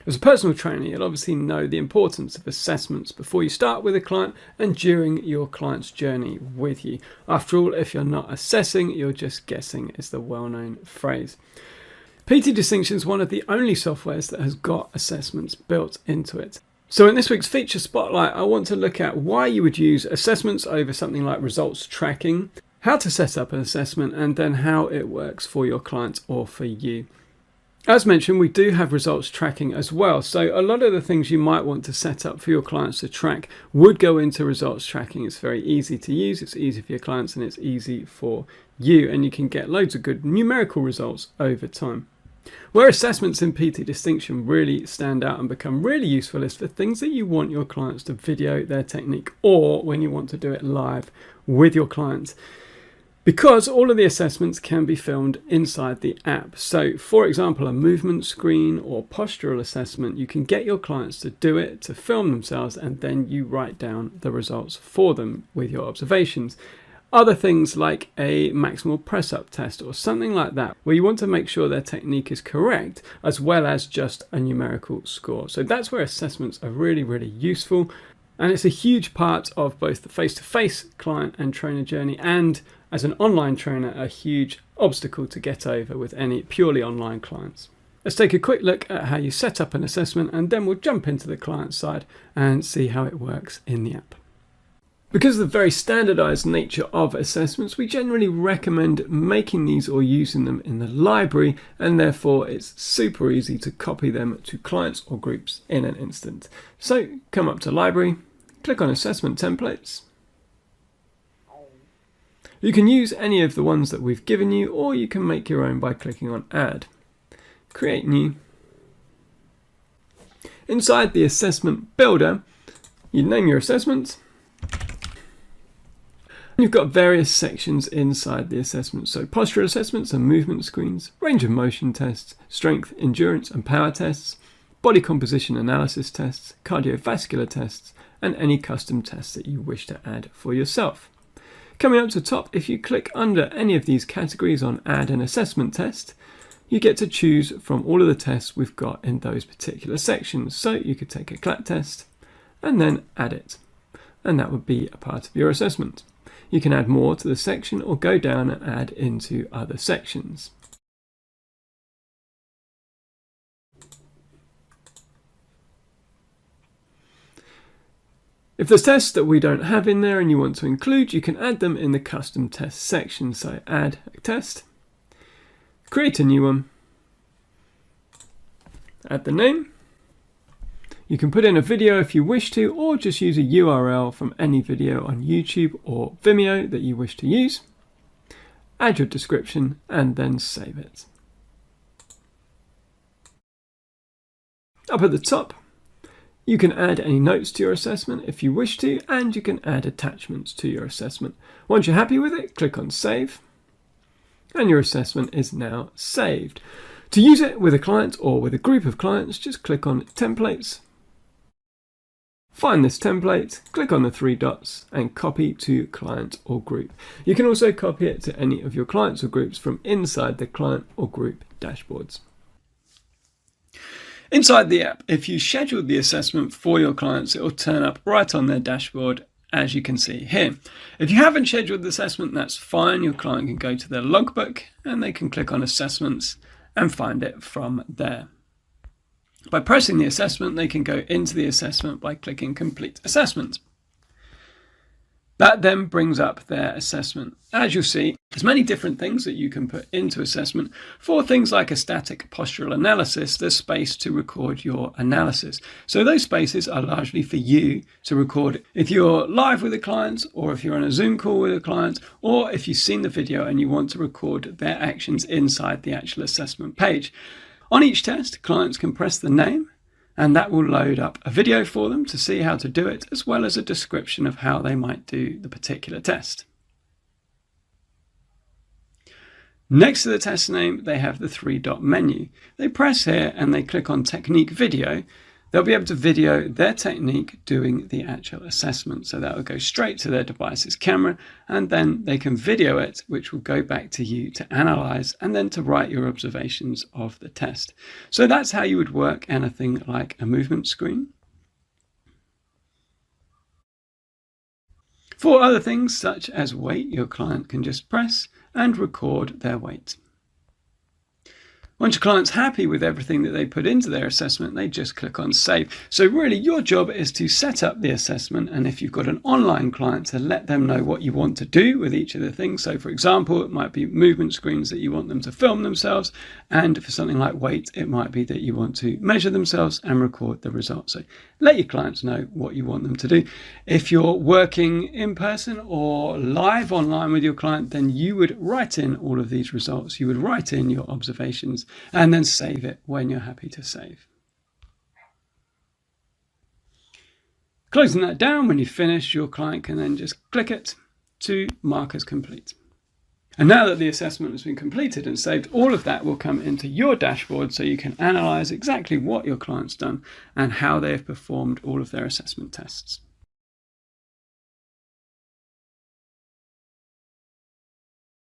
As a personal trainer, you'll obviously know the importance of assessments before you start with a client and during your client's journey with you. After all, if you're not assessing, you're just guessing, is the well-known phrase. PT Distinction is one of the only softwares that has got assessments built into it. So in this week's feature spotlight, I want to look at why you would use assessments over something like results tracking, how to set up an assessment, and then how it works for your clients or for you. As mentioned, we do have results tracking as well. So a lot of the things you might want to set up for your clients to track would go into results tracking. It's very easy to use, it's easy for your clients, and it's easy for you, and you can get loads of good numerical results over time. Where assessments in PT Distinction really stand out and become really useful is for things that you want your clients to video their technique, or when you want to do it live with your clients. Because all of the assessments can be filmed inside the app. So for example, a movement screen or postural assessment, you can get your clients to do it, to film themselves, and then you write down the results for them with your observations. Other things like a maximal press-up test or something like that, where you want to make sure their technique is correct, as well as just a numerical score. So that's where assessments are really, really useful. And it's a huge part of both the face-to-face client and trainer journey, and as an online trainer, a huge obstacle to get over with any purely online clients. Let's take a quick look at how you set up an assessment, and then we'll jump into the client side and see how it works in the app. Because of the very standardized nature of assessments, we generally recommend making these or using them in the library, and therefore it's super easy to copy them to clients or groups in an instant. So come up to Library, click on Assessment Templates. You can use any of the ones that we've given you, or you can make your own by clicking on Add. Create New. Inside the Assessment Builder, you name your assessment. You've got various sections inside the assessment, so postural assessments and movement screens, range of motion tests, strength, endurance and power tests, body composition analysis tests, cardiovascular tests, and any custom tests that you wish to add for yourself. Coming up to the top, if you click under any of these categories on Add an Assessment Test, you get to choose from all of the tests we've got in those particular sections. So you could take a CLAT test and then add it, and that would be a part of your assessment. You can add more to the section or go down and add into other sections. If there's tests that we don't have in there and you want to include, you can add them in the custom test section. So add a test, create a new one, add the name. You can put in a video if you wish to, or just use a URL from any video on YouTube or Vimeo that you wish to use. Add your description and then save it. Up at the top, you can add any notes to your assessment if you wish to, and you can add attachments to your assessment. Once you're happy with it, click on Save, and your assessment is now saved. To use it with a client or with a group of clients, just click on Templates. Find this template, click on the three dots and copy to client or group. You can also copy it to any of your clients or groups from inside the client or group dashboards. Inside the app, if you schedule the assessment for your clients, it will turn up right on their dashboard, as you can see here. If you haven't scheduled the assessment, that's fine. Your client can go to their logbook and they can click on assessments and find it from there. By pressing the assessment, they can go into the assessment by clicking Complete Assessment. That then brings up their assessment. As you'll see, there's many different things that you can put into assessment. For things like a static postural analysis, there's space to record your analysis. So those spaces are largely for you to record if you're live with a client, or if you're on a Zoom call with a client, or if you've seen the video and you want to record their actions inside the actual assessment page. On each test, clients can press the name, and that will load up a video for them to see how to do it, as well as a description of how they might do the particular test. Next to the test name, they have the three-dot menu. They press here and they click on Technique Video, They'll be able to video their technique doing the actual assessment. So that will go straight to their device's camera, and then they can video it, which will go back to you to analyze and then to write your observations of the test. So that's how you would work anything like a movement screen. For other things such as weight, your client can just press and record their weight. Once your client's happy with everything that they put into their assessment, they just click on save. So really your job is to set up the assessment, and if you've got an online client, to let them know what you want to do with each of the things. So for example, it might be movement screens that you want them to film themselves, and for something like weight, it might be that you want to measure themselves and record the results. So let your clients know what you want them to do. If you're working in person or live online with your client, then you would write in all of these results. You would write in your observations and then save it when you're happy to save. Closing that down, when you finish, your client can then just click it to mark as complete. And now that the assessment has been completed and saved, all of that will come into your dashboard so you can analyze exactly what your client's done and how they have performed all of their assessment tests.